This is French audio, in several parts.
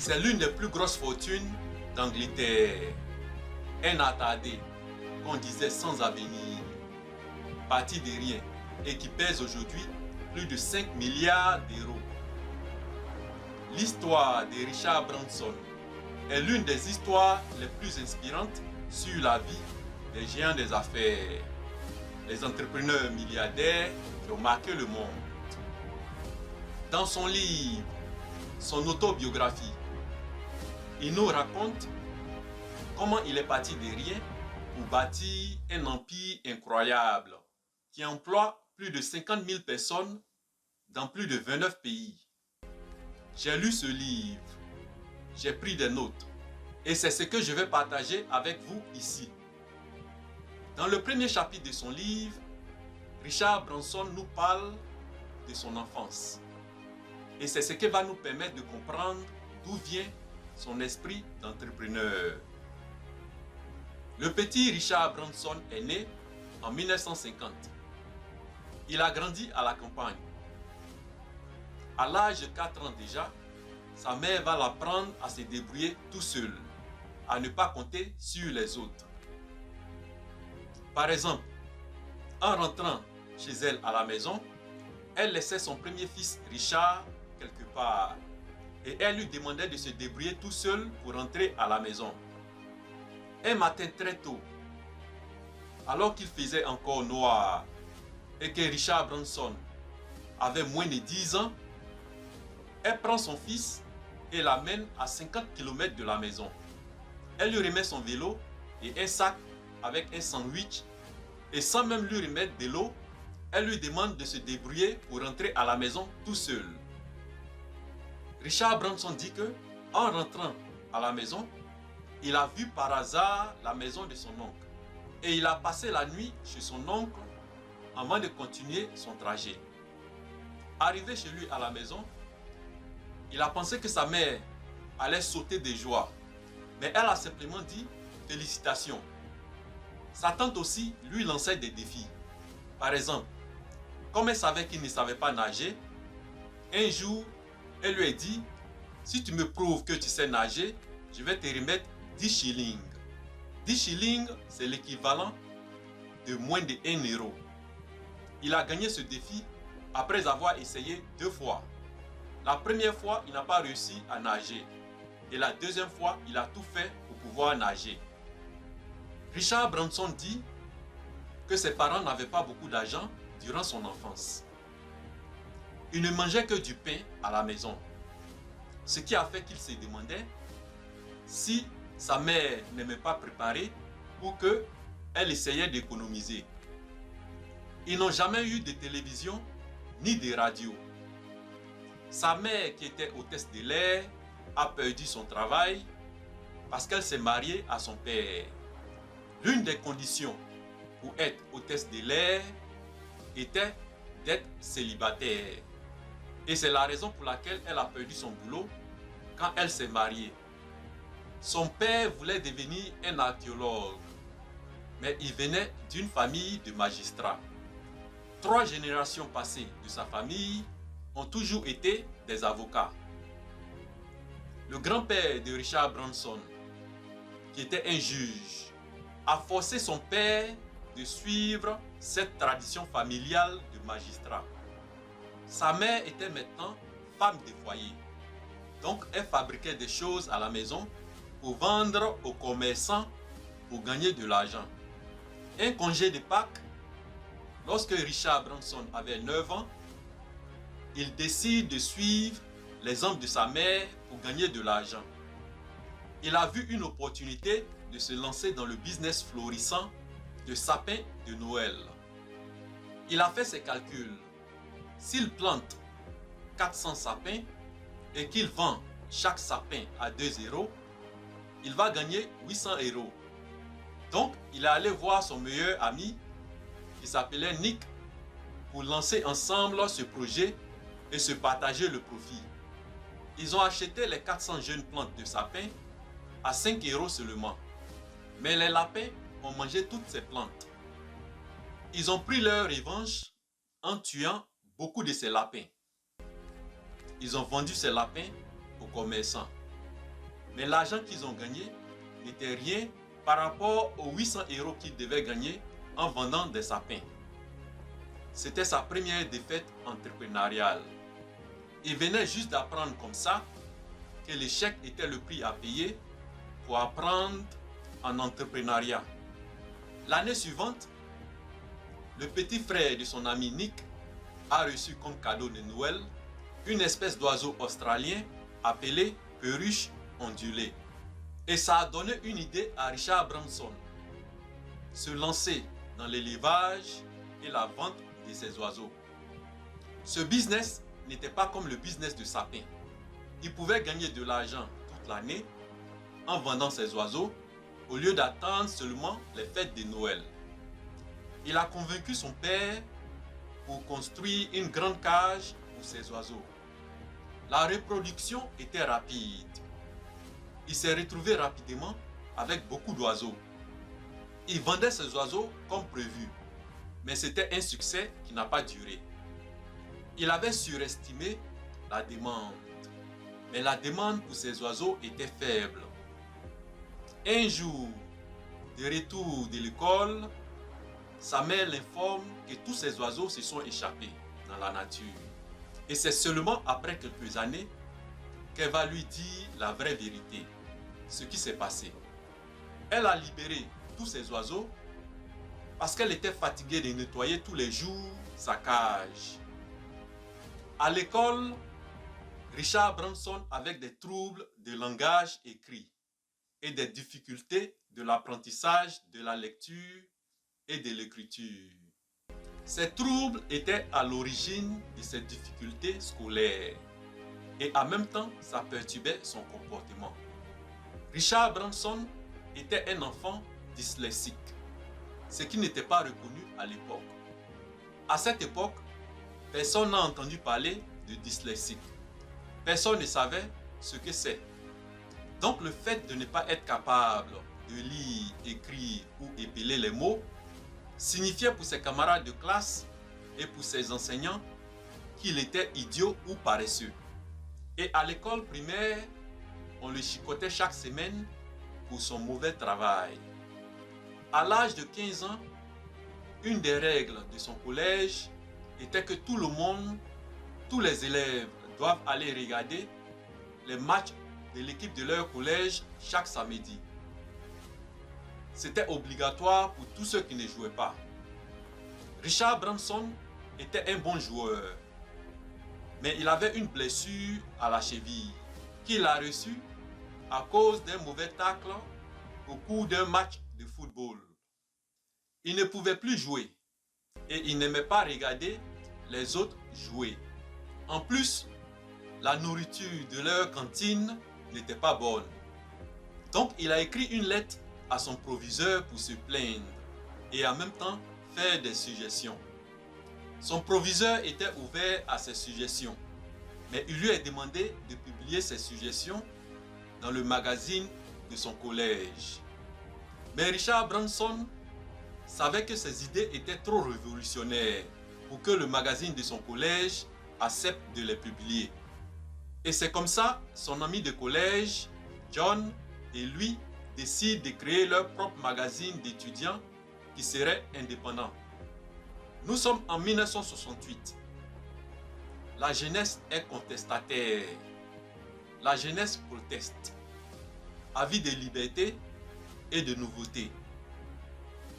C'est l'une des plus grosses fortunes d'Angleterre. Un attardé qu'on disait sans avenir, parti de rien et qui pèse aujourd'hui plus de 5 milliards d'euros. L'histoire de Richard Branson est l'une des histoires les plus inspirantes sur la vie des géants des affaires, les entrepreneurs milliardaires qui ont marqué le monde. Dans son livre, son autobiographie, il nous raconte comment il est parti de rien pour bâtir un empire incroyable qui emploie plus de 50 000 personnes dans plus de 29 pays. J'ai lu ce livre, j'ai pris des notes et c'est ce que je vais partager avec vous ici. Dans le premier chapitre de son livre, Richard Branson nous parle de son enfance. Et c'est ce qui va nous permettre de comprendre d'où vient son esprit d'entrepreneur. Le petit Richard Branson est né en 1950. Il a grandi à la campagne. À l'âge de 4 ans déjà, sa mère va l'apprendre à se débrouiller tout seul, à ne pas compter sur les autres. Par exemple, en rentrant chez elle à la maison, elle laissait son premier fils Richard quelque part et elle lui demandait de se débrouiller tout seul pour rentrer à la maison. Un matin très tôt, alors qu'il faisait encore noir et que Richard Branson avait moins de 10 ans, elle prend son fils et l'amène à 50 km de la maison. Elle lui remet son vélo et un sac avec un sandwich et sans même lui remettre de l'eau, elle lui demande de se débrouiller pour rentrer à la maison tout seul. Richard Branson dit que, en rentrant à la maison, il a vu par hasard la maison de son oncle et il a passé la nuit chez son oncle avant de continuer son trajet. Arrivé chez lui à la maison, il a pensé que sa mère allait sauter de joie, mais elle a simplement dit « Félicitations ». Sa tante aussi lui lançait des défis. Par exemple, comme elle savait qu'il ne savait pas nager, un jour, elle lui a dit « Si tu me prouves que tu sais nager, je vais te remettre 10 shillings ». 10 shillings, c'est l'équivalent de moins de 1 euro. Il a gagné ce défi après avoir essayé 2 fois. La première fois, il n'a pas réussi à nager. Et la deuxième fois, il a tout fait pour pouvoir nager. Richard Branson dit que ses parents n'avaient pas beaucoup d'argent durant son enfance. Il ne mangeait que du pain à la maison. Ce qui a fait qu'il se demandait si sa mère n'aimait pas préparer ou qu'elle essayait d'économiser. Ils n'ont jamais eu de télévision ni de radio. Sa mère, qui était hôtesse de l'air, a perdu son travail parce qu'elle s'est mariée à son père. L'une des conditions pour être hôtesse de l'air était d'être célibataire. Et c'est la raison pour laquelle elle a perdu son boulot quand elle s'est mariée. Son père voulait devenir un archéologue, mais il venait d'une famille de magistrats. 3 générations passées de sa famille ont toujours été des avocats. Le grand-père de Richard Branson, qui était un juge, a forcé son père de suivre cette tradition familiale de magistrat. Sa mère était maintenant femme de foyer. Donc elle fabriquait des choses à la maison pour vendre aux commerçants pour gagner de l'argent. Un congé de Pâques, lorsque Richard Branson avait 9 ans, il décide de suivre l'exemple de sa mère pour gagner de l'argent. Il a vu une opportunité de se lancer dans le business florissant de sapins de Noël. Il a fait ses calculs. S'il plante 400 sapins et qu'il vend chaque sapin à 2 euros, il va gagner 800 euros. Donc, il est allé voir son meilleur ami qui s'appelait Nick pour lancer ensemble ce projet et se partager le profit. Ils ont acheté les 400 jeunes plantes de sapin à 5 euros seulement. Mais les lapins ont mangé toutes ces plantes. Ils ont pris leur revanche en tuant beaucoup de ces lapins. Ils ont vendu ces lapins aux commerçants. Mais l'argent qu'ils ont gagné n'était rien par rapport aux 800 € qu'il devait gagner en vendant des sapins. C'était sa première défaite entrepreneuriale. Il venait juste d'apprendre comme ça que l'échec était le prix à payer pour apprendre en entrepreneuriat. L'année suivante, le petit frère de son ami Nick a reçu comme cadeau de Noël une espèce d'oiseau australien appelé perruche ondulée. Et ça a donné une idée à Richard Branson, se lancer dans l'élevage et la vente de ces oiseaux. Ce business n'était pas comme le business du sapin. Il pouvait gagner de l'argent toute l'année en vendant ses oiseaux au lieu d'attendre seulement les fêtes de Noël. Il a convaincu son père pour construire une grande cage pour ses oiseaux. La reproduction était rapide. Il s'est retrouvé rapidement avec beaucoup d'oiseaux. Il vendait ses oiseaux comme prévu, mais c'était un succès qui n'a pas duré. Il avait surestimé la demande, mais la demande pour ces oiseaux était faible. Un jour, de retour de l'école, sa mère l'informe que tous ces oiseaux se sont échappés dans la nature. Et c'est seulement après quelques années qu'elle va lui dire la vraie vérité, ce qui s'est passé. Elle a libéré tous ces oiseaux parce qu'elle était fatiguée de nettoyer tous les jours sa cage. À l'école, Richard Branson avait des troubles de langage écrit et des difficultés de l'apprentissage de la lecture et de l'écriture. Ces troubles étaient à l'origine de ses difficultés scolaires et en même temps, ça perturbait son comportement. Richard Branson était un enfant dyslexique, ce qui n'était pas reconnu à l'époque. À cette époque, personne n'a entendu parler de dyslexique. Personne ne savait ce que c'est. Donc le fait de ne pas être capable de lire, écrire ou épeler les mots signifiait pour ses camarades de classe et pour ses enseignants qu'il était idiot ou paresseux. Et à l'école primaire, on le chicotait chaque semaine pour son mauvais travail. À l'âge de 15 ans, une des règles de son collège était que tout le monde, tous les élèves doivent aller regarder les matchs de l'équipe de leur collège chaque samedi. C'était obligatoire pour tous ceux qui ne jouaient pas. Richard Branson était un bon joueur, mais il avait une blessure à la cheville qu'il a reçue à cause d'un mauvais tacle au cours d'un match de football. Il ne pouvait plus jouer et il n'aimait pas regarder les autres jouer. En plus, la nourriture de leur cantine n'était pas bonne. Donc il a écrit une lettre à son proviseur pour se plaindre et en même temps faire des suggestions. Son proviseur était ouvert à ses suggestions, mais il lui a demandé de publier ses suggestions dans le magazine de son collège. Mais Richard Branson savait que ses idées étaient trop révolutionnaires pour que le magazine de son collège accepte de les publier. Et c'est comme ça, son ami de collège, John, et lui décident de créer leur propre magazine d'étudiants qui serait indépendant. Nous sommes en 1968. La jeunesse est contestataire. La jeunesse proteste. Avis de liberté et de nouveauté.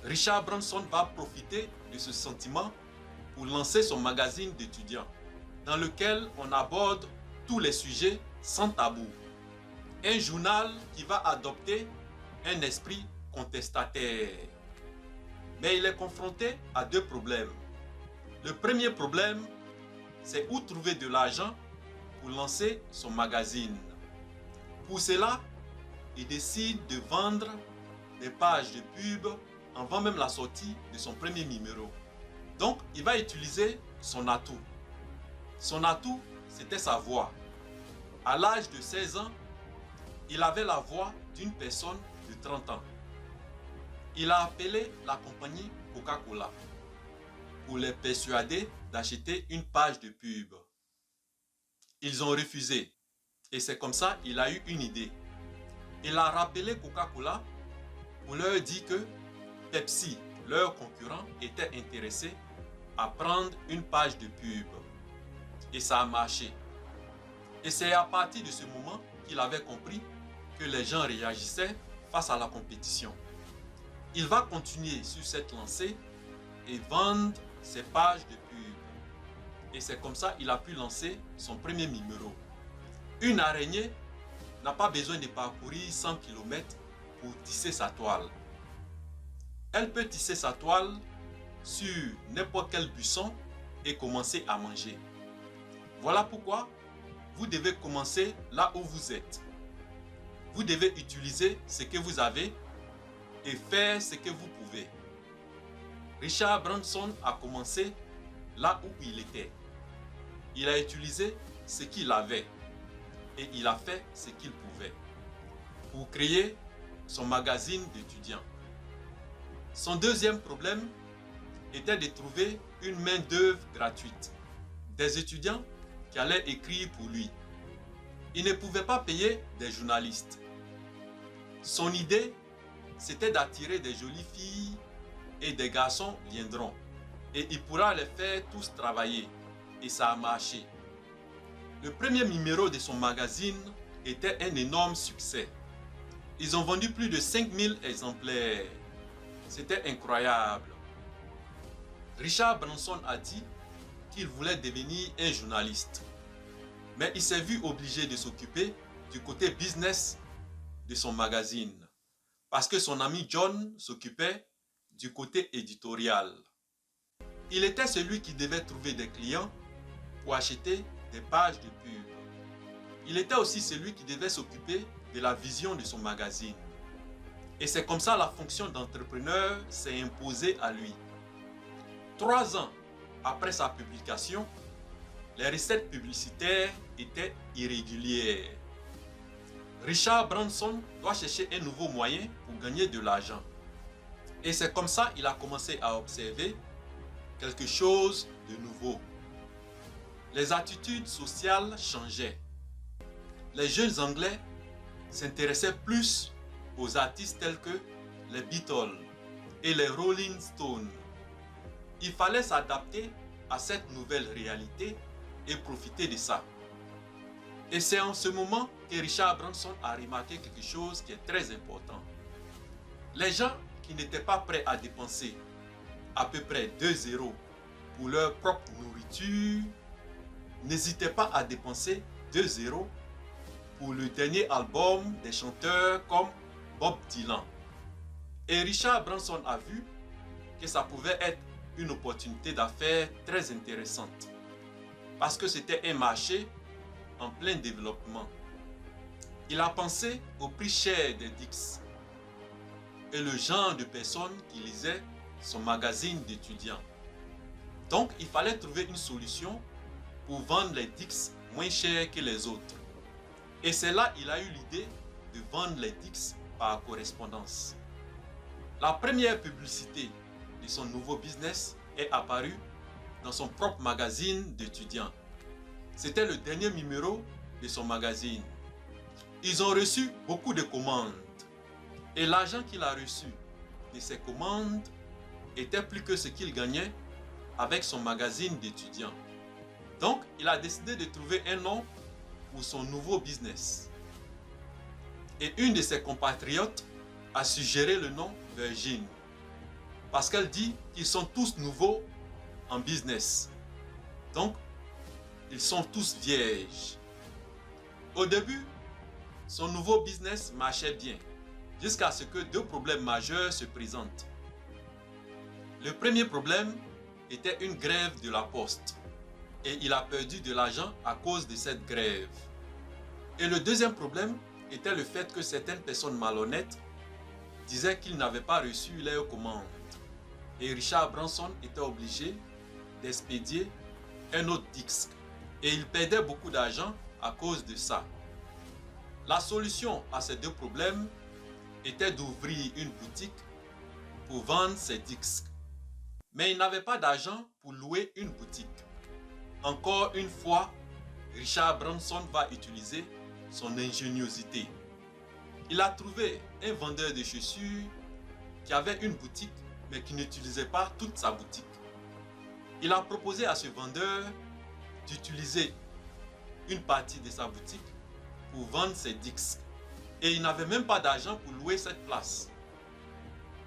Richard Branson va profiter de ce sentiment pour lancer son magazine d'étudiants, dans lequel on aborde tous les sujets sans tabou. Un journal qui va adopter un esprit contestataire. Mais il est confronté à deux problèmes. Le premier problème, c'est où trouver de l'argent pour lancer son magazine. Pour cela, il décide de vendre des pages de pub avant même la sortie de son premier numéro. Donc, il va utiliser son atout. Son atout, c'était sa voix. À l'âge de 16 ans, il avait la voix d'une personne de 30 ans. Il a appelé la compagnie Coca-Cola pour les persuader d'acheter une page de pub. Ils ont refusé. Et c'est comme ça qu'il a eu une idée. Il a rappelé Coca-Cola pour leur dire que Pepsi, leur concurrent, était intéressé à prendre une page de pub. Et ça a marché. Et c'est à partir de ce moment qu'il avait compris que les gens réagissaient face à la compétition. Il va continuer sur cette lancée et vendre ses pages de pub. Et c'est comme ça qu'il a pu lancer son premier numéro. Une araignée n'a pas besoin de parcourir 100 km pour tisser sa toile. Elle peut tisser sa toile sur n'importe quel buisson et commencer à manger. Voilà pourquoi vous devez commencer là où vous êtes. Vous devez utiliser ce que vous avez et faire ce que vous pouvez. Richard Branson a commencé là où il était. Il a utilisé ce qu'il avait et il a fait ce qu'il pouvait pour créer son magazine d'étudiants. Son deuxième problème était de trouver une main-d'œuvre gratuite, des étudiants qui allaient écrire pour lui. Il ne pouvait pas payer des journalistes. Son idée, c'était d'attirer des jolies filles et des garçons viendront. Et il pourra les faire tous travailler. Et ça a marché. Le premier numéro de son magazine était un énorme succès. Ils ont vendu plus de 5000 exemplaires. C'était incroyable. Richard Branson a dit qu'il voulait devenir un journaliste. Mais il s'est vu obligé de s'occuper du côté business de son magazine. Parce que son ami John s'occupait du côté éditorial. Il était celui qui devait trouver des clients pour acheter des pages de pub. Il était aussi celui qui devait s'occuper de la vision de son magazine. Et c'est comme ça la fonction d'entrepreneur s'est imposée à lui. 3 ans après sa publication, les recettes publicitaires étaient irrégulières. Richard Branson doit chercher un nouveau moyen pour gagner de l'argent. Et c'est comme ça qu'il a commencé à observer quelque chose de nouveau. Les attitudes sociales changeaient. Les jeunes Anglais s'intéressaient plus aux artistes tels que les Beatles et les Rolling Stones. Il fallait s'adapter à cette nouvelle réalité et profiter de ça. Et c'est en ce moment que Richard Branson a remarqué quelque chose qui est très important. Les gens qui n'étaient pas prêts à dépenser à peu près 2 € pour leur propre nourriture n'hésitaient pas à dépenser 2 € pour le dernier album des chanteurs comme Bob Dylan. Et Richard Branson a vu que ça pouvait être une opportunité d'affaires très intéressante parce que c'était un marché en plein développement. Il a pensé au prix cher des disques et le genre de personnes qui lisaient son magazine d'étudiants. Donc, il fallait trouver une solution pour vendre les disques moins chers que les autres. Et c'est là qu'il a eu l'idée de vendre les disques par correspondance. La première publicité de son nouveau business est apparue dans son propre magazine d'étudiants. C'était le dernier numéro de son magazine. Ils ont reçu beaucoup de commandes. Et l'argent qu'il a reçu de ces commandes était plus que ce qu'il gagnait avec son magazine d'étudiants. Donc, il a décidé de trouver un nom pour son nouveau business. Et une de ses compatriotes a suggéré le nom Virgin. Parce qu'elle dit qu'ils sont tous nouveaux en business. Donc, ils sont tous vierges. Au début, son nouveau business marchait bien, jusqu'à ce que 2 problèmes majeurs se présentent. Le premier problème était une grève de la poste, et il a perdu de l'argent à cause de cette grève. Et le deuxième problème était le fait que certaines personnes malhonnêtes disaient qu'ils n'avaient pas reçu leurs commandes. Et Richard Branson était obligé d'expédier un autre disque. Et il perdait beaucoup d'argent à cause de ça. La solution à ces 2 problèmes était d'ouvrir une boutique pour vendre ses disques. Mais il n'avait pas d'argent pour louer une boutique. Encore une fois, Richard Branson va utiliser son ingéniosité. Il a trouvé un vendeur de chaussures qui avait une boutique mais qui n'utilisait pas toute sa boutique. Il a proposé à ce vendeur d'utiliser une partie de sa boutique pour vendre ses disques. Et il n'avait même pas d'argent pour louer cette place.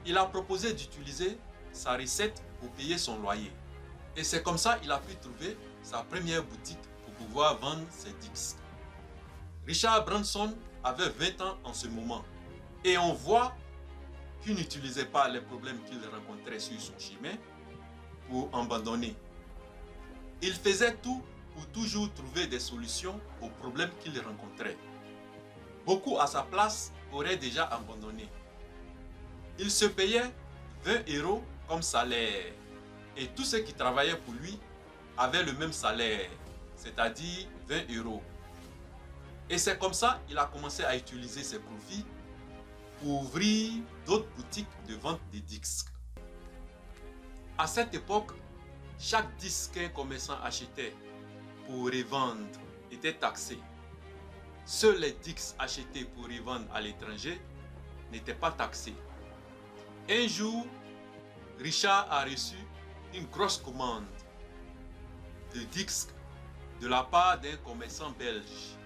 Il a proposé d'utiliser sa recette pour payer son loyer. Et c'est comme ça qu'il a pu trouver sa première boutique pour pouvoir vendre ses disques. Richard Branson avait 20 ans en ce moment. Et on voit qu'il n'utilisait pas les problèmes qu'il rencontrait sur son chemin pour abandonner. Il faisait tout pour toujours trouver des solutions aux problèmes qu'il rencontrait. Beaucoup à sa place auraient déjà abandonné. Il se payait 20 € comme salaire et tous ceux qui travaillaient pour lui avaient le même salaire, c'est-à-dire 20 €. Et c'est comme ça qu'il a commencé à utiliser ses profits pour ouvrir d'autres boutiques de vente de disques. À cette époque, chaque disque qu'un commerçant achetait pour revendre était taxé. Seuls les disques achetés pour revendre à l'étranger n'étaient pas taxés. Un jour, Richard a reçu une grosse commande de disques de la part d'un commerçant belge.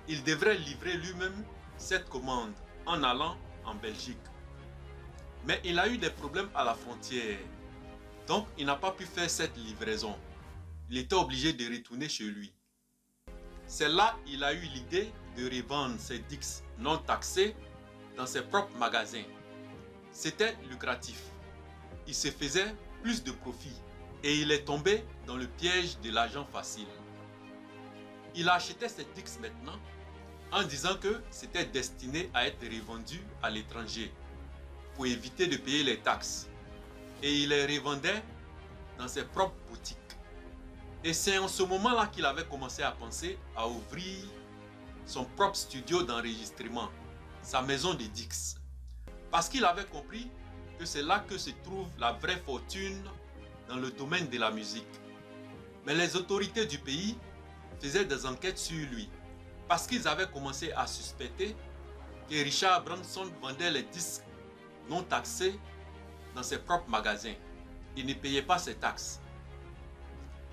Il devrait livrer lui-même cette commande en allant en Belgique. Mais il a eu des problèmes à la frontière. Donc, il n'a pas pu faire cette livraison. Il était obligé de retourner chez lui. C'est là qu'il a eu l'idée de revendre ses disques non taxés dans ses propres magasins. C'était lucratif. Il se faisait plus de profit et il est tombé dans le piège de l'argent facile. Il achetait ses disques maintenant en disant que c'était destiné à être revendu à l'étranger pour éviter de payer les taxes. Et il les revendait dans ses propres boutiques. Et c'est en ce moment-là qu'il avait commencé à penser à ouvrir son propre studio d'enregistrement, sa maison de disques. Parce qu'il avait compris que c'est là que se trouve la vraie fortune dans le domaine de la musique. Mais les autorités du pays faisaient des enquêtes sur lui parce qu'ils avaient commencé à suspecter que Richard Branson vendait les disques non taxés dans ses propres magasins. Il ne payait pas ses taxes.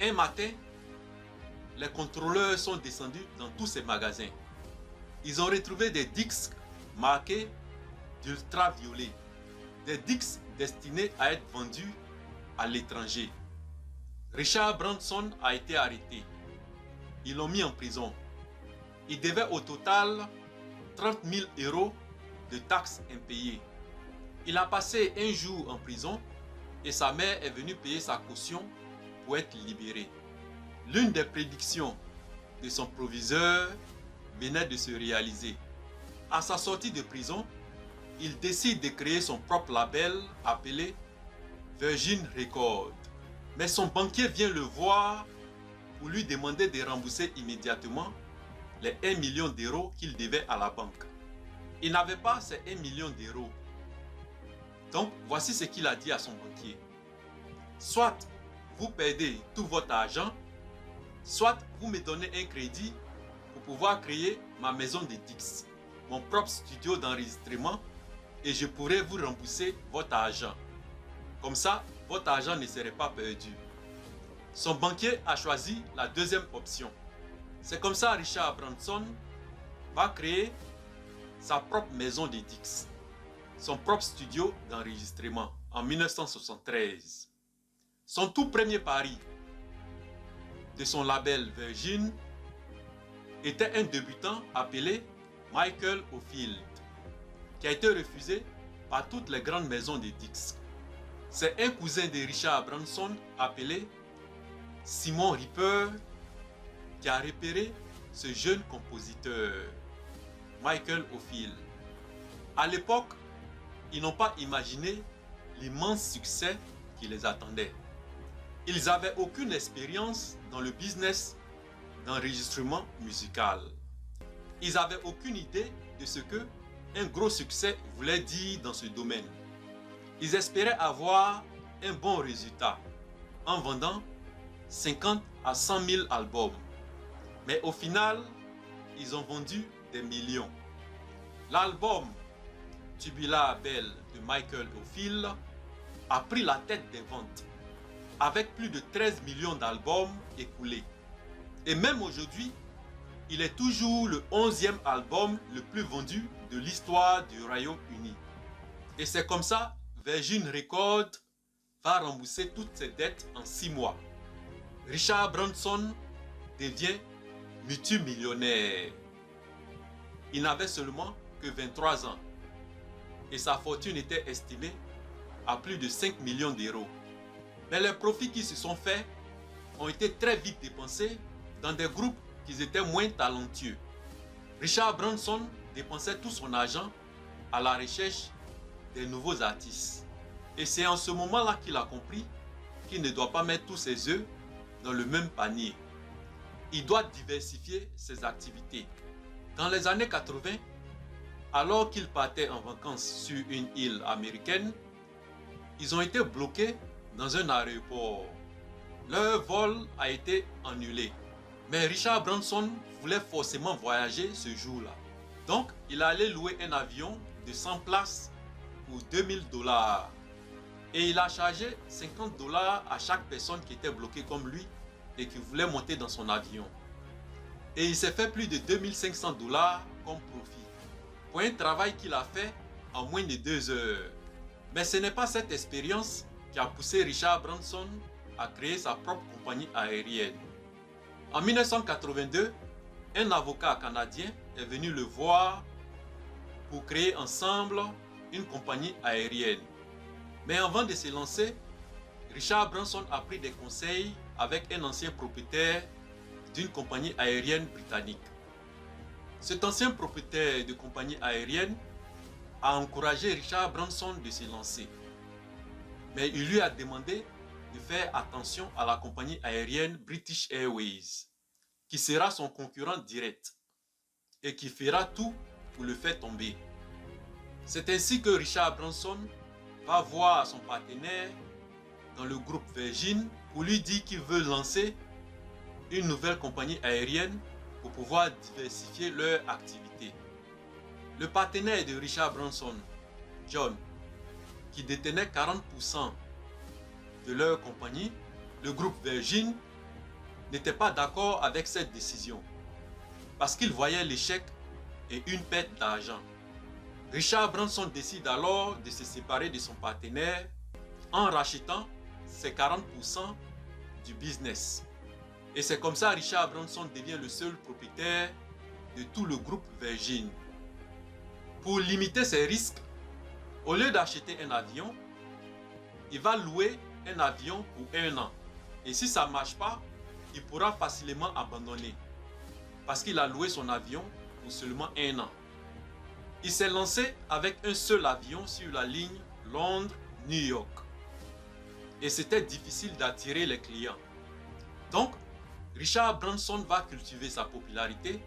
Un matin, les contrôleurs sont descendus dans tous ces magasins. Ils ont retrouvé des disques marqués d'ultraviolet, des disques destinés à être vendus à l'étranger. Richard Branson a été arrêté. Ils l'ont mis en prison. Il devait au total 30 000 € de taxes impayées. Il a passé un jour en prison et sa mère est venue payer sa caution pour être libéré. L'une des prédictions de son proviseur venait de se réaliser. À sa sortie de prison, il décide de créer son propre label appelé Virgin Records. Mais son banquier vient le voir pour lui demander de rembourser immédiatement les 1 million d'euros qu'il devait à la banque. Il n'avait pas ces 1 million d'euros. Donc, voici ce qu'il a dit à son banquier. Soit vous perdez tout votre argent, soit vous me donnez un crédit pour pouvoir créer ma maison de disques, mon propre studio d'enregistrement, et je pourrai vous rembourser votre argent. Comme ça, votre argent ne serait pas perdu. Son banquier a choisi la deuxième option. C'est comme ça Richard Branson va créer sa propre maison de disques, son propre studio d'enregistrement en 1973. Son tout premier pari de son label Virgin était un débutant appelé Michael Oldfield, qui a été refusé par toutes les grandes maisons de disques. C'est un cousin de Richard Branson appelé Simon Ripper qui a repéré ce jeune compositeur, Michael Oldfield. À l'époque, ils n'ont pas imaginé l'immense succès qui les attendait. Ils n'avaient aucune expérience dans le business d'enregistrement musical. Ils n'avaient aucune idée de ce que un gros succès voulait dire dans ce domaine. Ils espéraient avoir un bon résultat en vendant 50 à 100 000 albums. Mais au final, ils ont vendu des millions. L'album Tubular Bells de Michael Oldfield a pris la tête des ventes avec plus de 13 millions d'albums écoulés. Et même aujourd'hui, il est toujours le 11e album le plus vendu de l'histoire du Royaume-Uni. Et c'est comme ça, Virgin Records va rembourser toutes ses dettes en 6 mois. Richard Branson devient multimillionnaire. Il n'avait seulement que 23 ans et sa fortune était estimée à plus de 5 millions d'euros. Mais les profits qui se sont faits ont été très vite dépensés dans des groupes qui étaient moins talentueux. Richard Branson dépensait tout son argent à la recherche des nouveaux artistes. Et c'est en ce moment-là qu'il a compris qu'il ne doit pas mettre tous ses œufs dans le même panier. Il doit diversifier ses activités. Dans les années 80, alors qu'ils partaient en vacances sur une île américaine, ils ont été bloqués dans un aéroport. Leur vol a été annulé. Mais Richard Branson voulait forcément voyager ce jour-là. Donc, il allait louer un avion de 100 places pour 2000 $. Et il a chargé 50 $ à chaque personne qui était bloquée comme lui et qui voulait monter dans son avion. Et il s'est fait plus de 2500 $ comme profit pour un travail qu'il a fait en moins de 2 heures. Mais ce n'est pas cette expérience qui a poussé Richard Branson à créer sa propre compagnie aérienne. En 1982, un avocat canadien est venu le voir pour créer ensemble une compagnie aérienne. Mais avant de se lancer, Richard Branson a pris des conseils avec un ancien propriétaire d'une compagnie aérienne britannique. Cet ancien propriétaire de compagnie aérienne a encouragé Richard Branson de se lancer. Mais il lui a demandé de faire attention à la compagnie aérienne British Airways, qui sera son concurrent direct et qui fera tout pour le faire tomber. C'est ainsi que Richard Branson va voir son partenaire dans le groupe Virgin pour lui dire qu'il veut lancer une nouvelle compagnie aérienne pour pouvoir diversifier leur activité. Le partenaire de Richard Branson, John, qui détenait 40% de leur compagnie, le groupe Virgin, n'était pas d'accord avec cette décision parce qu'il voyait l'échec et une perte d'argent. Richard Branson décide alors de se séparer de son partenaire en rachetant ses 40% du business. Et c'est comme ça que Richard Branson devient le seul propriétaire de tout le groupe Virgin. Pour limiter ses risques, au lieu d'acheter un avion, il va louer un avion pour 1 an. Et si ça ne marche pas, il pourra facilement abandonner parce qu'il a loué son avion pour seulement 1 an. Il s'est lancé avec un seul avion sur la ligne Londres-New York. Et c'était difficile d'attirer les clients. Donc, Richard Branson va cultiver sa popularité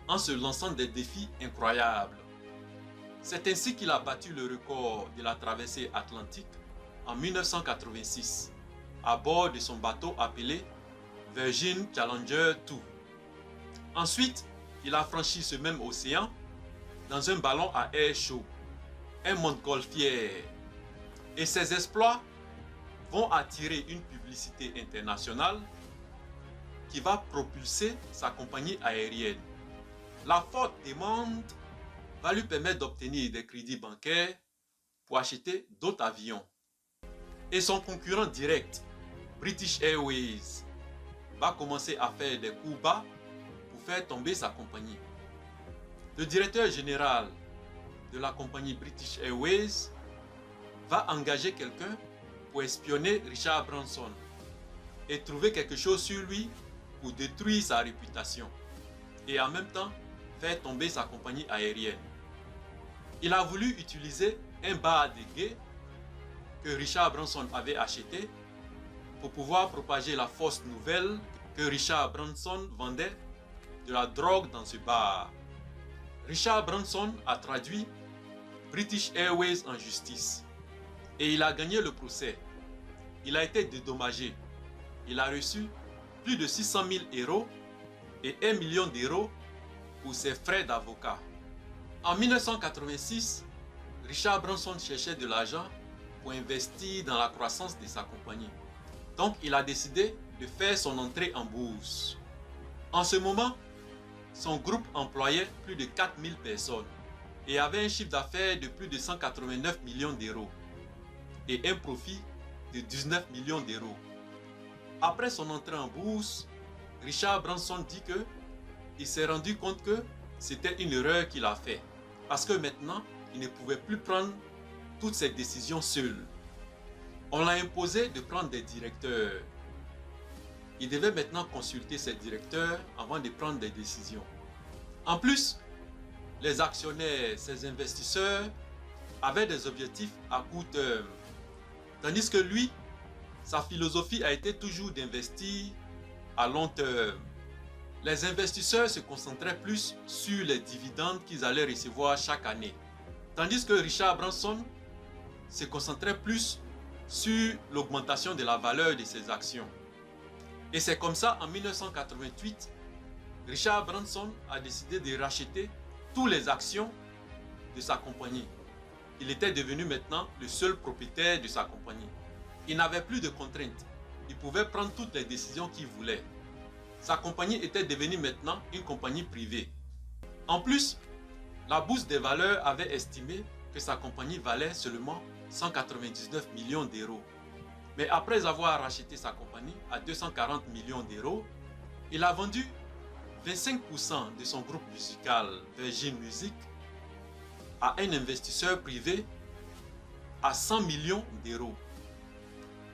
en se lançant des défis incroyables. C'est ainsi qu'il a battu le record de la traversée atlantique en 1986 à bord de son bateau appelé Virgin Challenger 2. Ensuite, il a franchi ce même océan dans un ballon à air chaud, un montgolfière. Et ses exploits vont attirer une publicité internationale qui va propulser sa compagnie aérienne. La forte demande va lui permettre d'obtenir des crédits bancaires pour acheter d'autres avions. Et son concurrent direct, British Airways, va commencer à faire des coups bas pour faire tomber sa compagnie. Le directeur général de la compagnie British Airways va engager quelqu'un pour espionner Richard Branson et trouver quelque chose sur lui pour détruire sa réputation et en même temps faire tomber sa compagnie aérienne. Il a voulu utiliser un bar de gay que Richard Branson avait acheté pour pouvoir propager la fausse nouvelle que Richard Branson vendait de la drogue dans ce bar. Richard Branson a traduit British Airways en justice et il a gagné le procès. Il a été dédommagé. Il a reçu plus de 600 000 € et 1 million d'euros pour ses frais d'avocat. En 1986, Richard Branson cherchait de l'argent pour investir dans la croissance de sa compagnie. Donc il a décidé de faire son entrée en bourse. En ce moment, son groupe employait plus de 4000 personnes et avait un chiffre d'affaires de plus de 189 millions d'euros et un profit de 19 millions d'euros. Après son entrée en bourse, Richard Branson dit que il s'est rendu compte que c'était une erreur qu'il a faite parce que maintenant, il ne pouvait plus prendre toutes ses décisions seul. On l'a imposé de prendre des directeurs. Il devait maintenant consulter ses directeurs avant de prendre des décisions. En plus, les actionnaires, ses investisseurs, avaient des objectifs à court terme. Tandis que lui, sa philosophie a été toujours d'investir à long terme. Les investisseurs se concentraient plus sur les dividendes qu'ils allaient recevoir chaque année. Tandis que Richard Branson se concentrait plus sur l'augmentation de la valeur de ses actions. Et c'est comme ça, en 1988, Richard Branson a décidé de racheter toutes les actions de sa compagnie. Il était devenu maintenant le seul propriétaire de sa compagnie. Il n'avait plus de contraintes. Il pouvait prendre toutes les décisions qu'il voulait. Sa compagnie était devenue maintenant une compagnie privée. En plus, la bourse des valeurs avait estimé que sa compagnie valait seulement 199 millions d'euros. Mais après avoir racheté sa compagnie à 240 millions d'euros, il a vendu 25% de son groupe musical Virgin Music à un investisseur privé à 100 millions d'euros.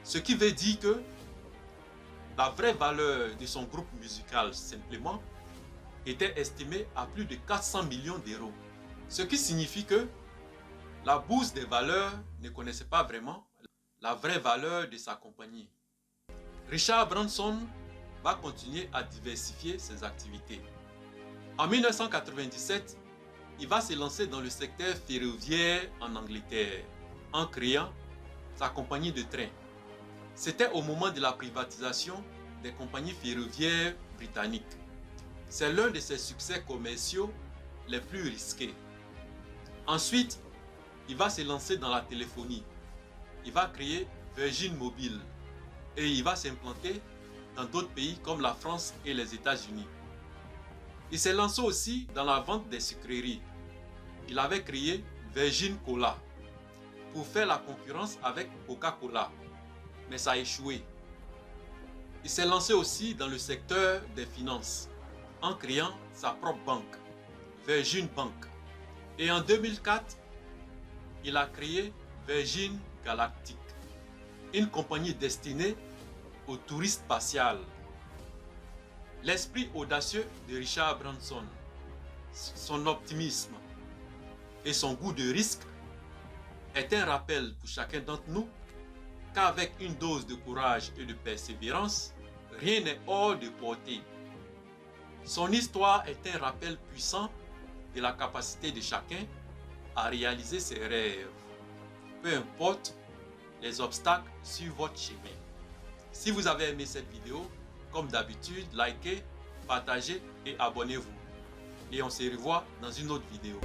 Ce qui veut dire que la vraie valeur de son groupe musical simplement était estimée à plus de 400 millions d'euros. Ce qui signifie que la bourse des valeurs ne connaissait pas vraiment la vraie valeur de sa compagnie. Richard Branson va continuer à diversifier ses activités. En 1997, il va se lancer dans le secteur ferroviaire en Angleterre en créant sa compagnie de train. C'était au moment de la privatisation des compagnies ferroviaires britanniques. C'est l'un de ses succès commerciaux les plus risqués. Ensuite, il va se lancer dans la téléphonie. Il va créer Virgin Mobile et il va s'implanter dans d'autres pays comme la France et les États-Unis. Il s'est lancé aussi dans la vente des sucreries. Il avait créé Virgin Cola pour faire la concurrence avec Coca-Cola, mais ça a échoué. Il s'est lancé aussi dans le secteur des finances en créant sa propre banque, Virgin Bank. Et en 2004, il a créé Virgin Galactic, une compagnie destinée au tourisme spatial. L'esprit audacieux de Richard Branson, son optimisme et son goût de risque est un rappel pour chacun d'entre nous qu'avec une dose de courage et de persévérance, rien n'est hors de portée. Son histoire est un rappel puissant de la capacité de chacun à réaliser ses rêves, peu importe les obstacles sur votre chemin. Si vous avez aimé cette vidéo, comme d'habitude, likez, partagez et abonnez-vous. Et on se revoit dans une autre vidéo.